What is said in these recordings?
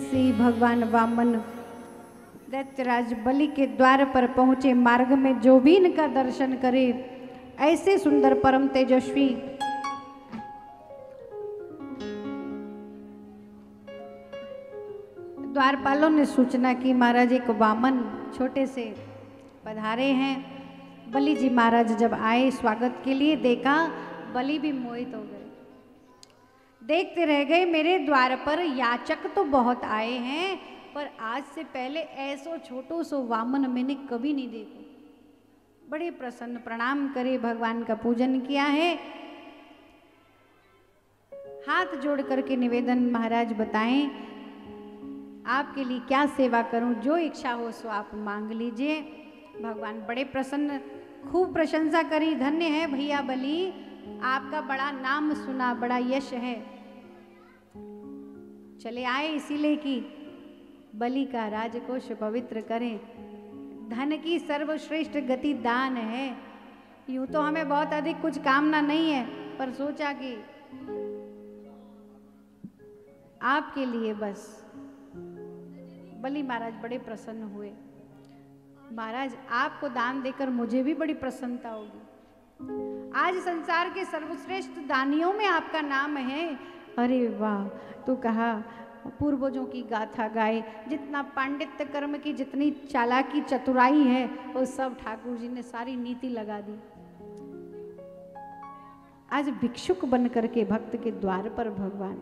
जैसे ही भगवान वामन दैत्यराज बलि के द्वार पर पहुंचे, मार्ग में जो भी इनका दर्शन करे ऐसे सुंदर परम तेजस्वी द्वारपालों ने सूचना की, महाराज एक वामन छोटे से पधारे हैं। बलि जी महाराज जब आए स्वागत के लिए, देखा बलि भी मोहित हो गए, देखते रह गए। मेरे द्वार पर याचक तो बहुत आए हैं, पर आज से पहले ऐसो छोटो सो वामन मैंने कभी नहीं देखा। बड़े प्रसन्न प्रणाम करे, भगवान का पूजन किया है, हाथ जोड़ करके निवेदन, महाराज बताएं आपके लिए क्या सेवा करूं, जो इच्छा हो सो आप मांग लीजिए। भगवान बड़े प्रसन्न, खूब प्रशंसा करी, धन्य है भैया बलि, आपका बड़ा नाम सुना, बड़ा यश है। चले आए इसीलिए कि बलि का राजकोष पवित्र करें। धन की सर्वश्रेष्ठ गति दान है। यूं तो हमें बहुत अधिक कुछ कामना नहीं है, पर सोचा कि आपके लिए बस। बलि महाराज बड़े प्रसन्न हुए। महाराज आपको दान देकर मुझे भी बड़ी प्रसन्नता होगी। आज संसार के सर्वश्रेष्ठ दानियों में आपका नाम है। अरे वाह, तो कहा पूर्वजों की गाथा गाए, जितना पांडित्य कर्म की, जितनी चालाकी चतुराई है, वो सब ठाकुर जी ने सारी नीति लगा दी। आज भिक्षुक बन करके भक्त के द्वार पर भगवान।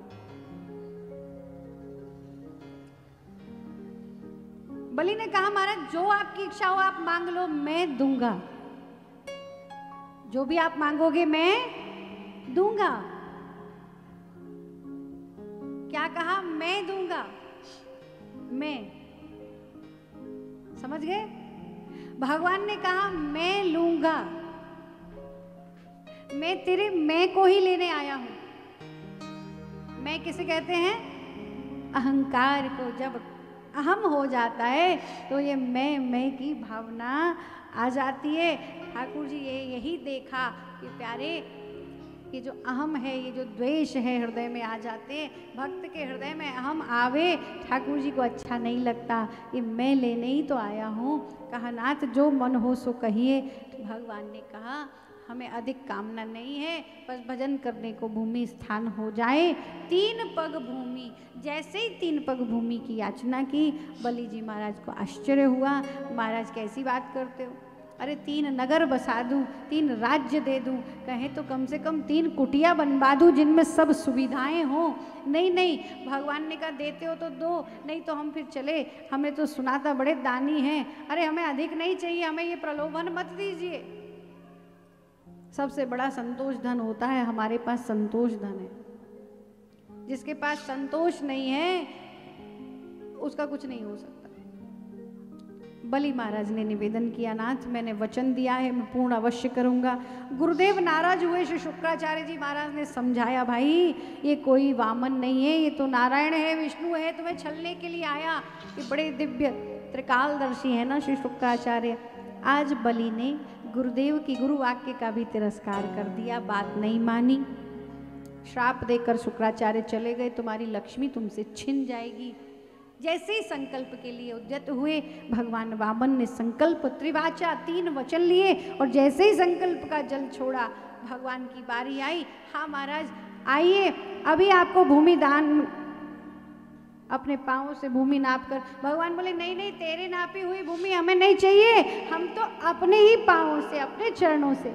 बलि ने कहा महाराज जो आपकी इच्छा हो आप मांग लो, मैं दूंगा। जो भी आप मांगोगे मैं दूंगा। क्या कहा? मैं दूंगा। मैं, समझ गए? भगवान ने कहा मैं लूंगा, मैं तेरे मैं को ही लेने आया हूं। मैं किसे कहते हैं? अहंकार को। जब अहम हो जाता है तो ये मैं की भावना आ जाती है। ठाकुर जी यही देखा कि प्यारे, ये जो अहम है, ये जो द्वेष है हृदय में आ जाते हैं। भक्त के हृदय में अहम आवे, ठाकुर जी को अच्छा नहीं लगता। ये मैं लेने ही तो आया हूँ। कहा नाथ जो मन हो सो कहिए। तो भगवान ने कहा हमें अधिक कामना नहीं है, बस भजन करने को भूमि स्थान हो जाए। 3 पग भूमि। जैसे ही 3 पग भूमि की याचना की, बलि जी महाराज को आश्चर्य हुआ। महाराज कैसी बात करते हो? अरे 3 नगर बसा दूं, 3 राज्य दे दूं, कहें तो कम से कम 3 कुटिया बनवा दूं जिनमें सब सुविधाएं हों। नहीं नहीं, भगवान ने कहा देते हो तो दो, नहीं तो हम फिर चले। हमें तो सुना था बड़े दानी हैं। अरे हमें अधिक नहीं चाहिए, हमें ये प्रलोभन मत दीजिए। सबसे बड़ा संतोष धन होता है, हमारे पास संतोष धन है। जिसके पास संतोष नहीं है उसका कुछ नहीं हो सकता। बलि महाराज ने निवेदन किया नाथ मैंने वचन दिया है, मैं पूर्ण अवश्य करूंगा। गुरुदेव नाराज हुए। श्री शुक्राचार्य जी महाराज ने समझाया भाई ये कोई वामन नहीं है, ये तो नारायण है, विष्णु है, तुम्हें छलने के लिए आया। ये बड़े दिव्य त्रिकालदर्शी है ना श्री शुक्राचार्य। आज बलि ने गुरुदेव की गुरु वाक्य का भी तिरस्कार कर दिया, बात नहीं मानी। श्राप देकर शुक्राचार्य चले गए, तुम्हारी लक्ष्मी तुमसे छिन जाएगी। जैसे ही संकल्प के लिए उद्यत हुए, भगवान वामन ने संकल्प त्रिवाचा 3 वचन लिए और जैसे ही संकल्प का जल छोड़ा, भगवान की बारी आई। हाँ महाराज आइए, अभी आपको भूमि दान, अपने पाँव से भूमि नाप कर। भगवान बोले नहीं नहीं, तेरे नापी हुई भूमि हमें नहीं चाहिए, हम तो अपने ही पाँव से, अपने चरणों से।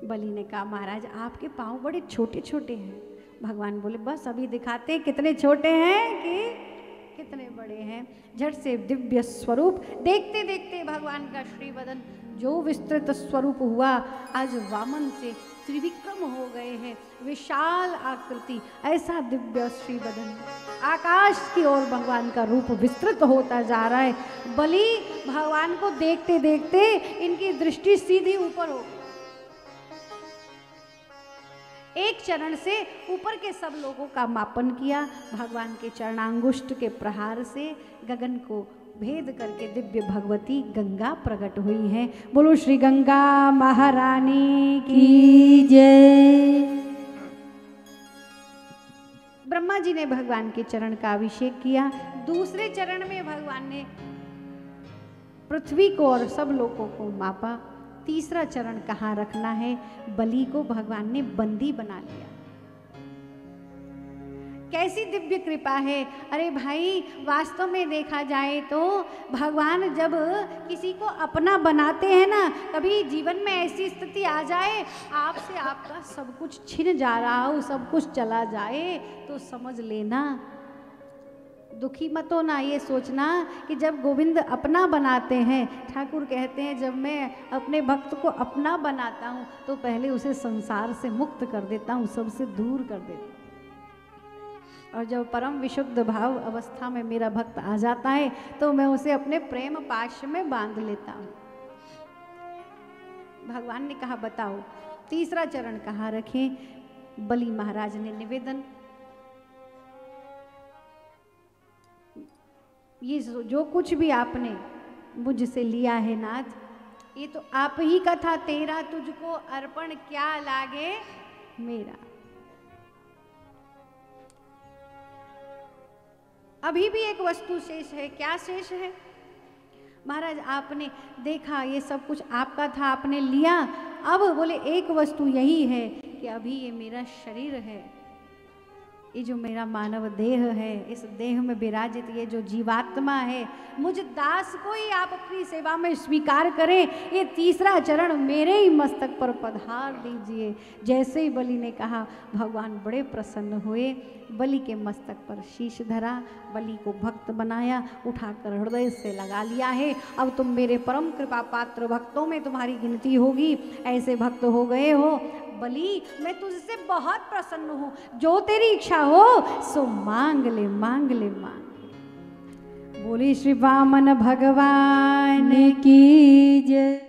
बलि ने कहा महाराज आपके पाँव बड़े छोटे छोटे हैं। भगवान बोले बस अभी दिखाते हैं कितने छोटे हैं कि कितने बड़े हैं। झट से दिव्य स्वरूप देखते देखते भगवान का श्रीवदन जो विस्तृत स्वरूप हुआ, आज वामन से त्रिविक्रम हो गए हैं। विशाल आकृति, ऐसा दिव्य श्रीवदन, आकाश की ओर भगवान का रूप विस्तृत होता जा रहा है। बलि भगवान को देखते देखते इनकी दृष्टि सीधी ऊपर हो, एक चरण से ऊपर के सब लोगों का मापन किया। भगवान के चरणांगुष्ठ के प्रहार से गगन को भेद करके दिव्य भगवती गंगा प्रकट हुई है। बोलो श्री गंगा महारानी की जय। ब्रह्मा जी ने भगवान के चरण का अभिषेक किया। दूसरे चरण में भगवान ने पृथ्वी को और सब लोगों को मापा। तीसरा चरण कहाँ रखना है, बलि को भगवान ने बंदी बना लिया। कैसी दिव्य कृपा है। अरे भाई, वास्तव में देखा जाए तो भगवान जब किसी को अपना बनाते हैं ना, कभी जीवन में ऐसी स्थिति आ जाए आपसे आपका सब कुछ छिन जा रहा हो, सब कुछ चला जाए, तो समझ लेना, दुखी मत होना। ये सोचना कि जब गोविंद अपना बनाते हैं, ठाकुर कहते हैं जब मैं अपने भक्त को अपना बनाता हूँ तो पहले उसे संसार से मुक्त कर देता हूँ, सबसे दूर कर देता हूँ। और जब परम विशुद्ध भाव अवस्था में मेरा भक्त आ जाता है तो मैं उसे अपने प्रेम पाश में बांध लेता हूँ। भगवान ने कहा बताओ तीसरा चरण कहाँ रखें। बलि महाराज ने निवेदन, ये जो कुछ भी आपने मुझसे लिया है नाथ, ये तो आप ही का था, तेरा तुझको अर्पण क्या लागे मेरा। अभी भी एक वस्तु शेष है। क्या शेष है महाराज? आपने देखा ये सब कुछ आपका था, आपने लिया, अब बोले एक वस्तु यही है कि अभी ये मेरा शरीर है, ये जो मेरा मानव देह है, इस देह में विराजित ये जो जीवात्मा है, मुझ दास को ही आप अपनी सेवा में स्वीकार करें। ये तीसरा चरण मेरे ही मस्तक पर पधार दीजिए। जैसे ही बलि ने कहा, भगवान बड़े प्रसन्न हुए, बलि के मस्तक पर शीश धरा, बलि को भक्त बनाया, उठाकर हृदय से लगा लिया है। अब तुम मेरे परम कृपा पात्र भक्तों में तुम्हारी गिनती होगी, ऐसे भक्त हो गए हो। बलि मैं तुझसे बहुत प्रसन्न हूँ, जो तेरी इच्छा हो सो मांग ले, मांग ले, मांग ले। बोले श्री वामन भगवान की जय।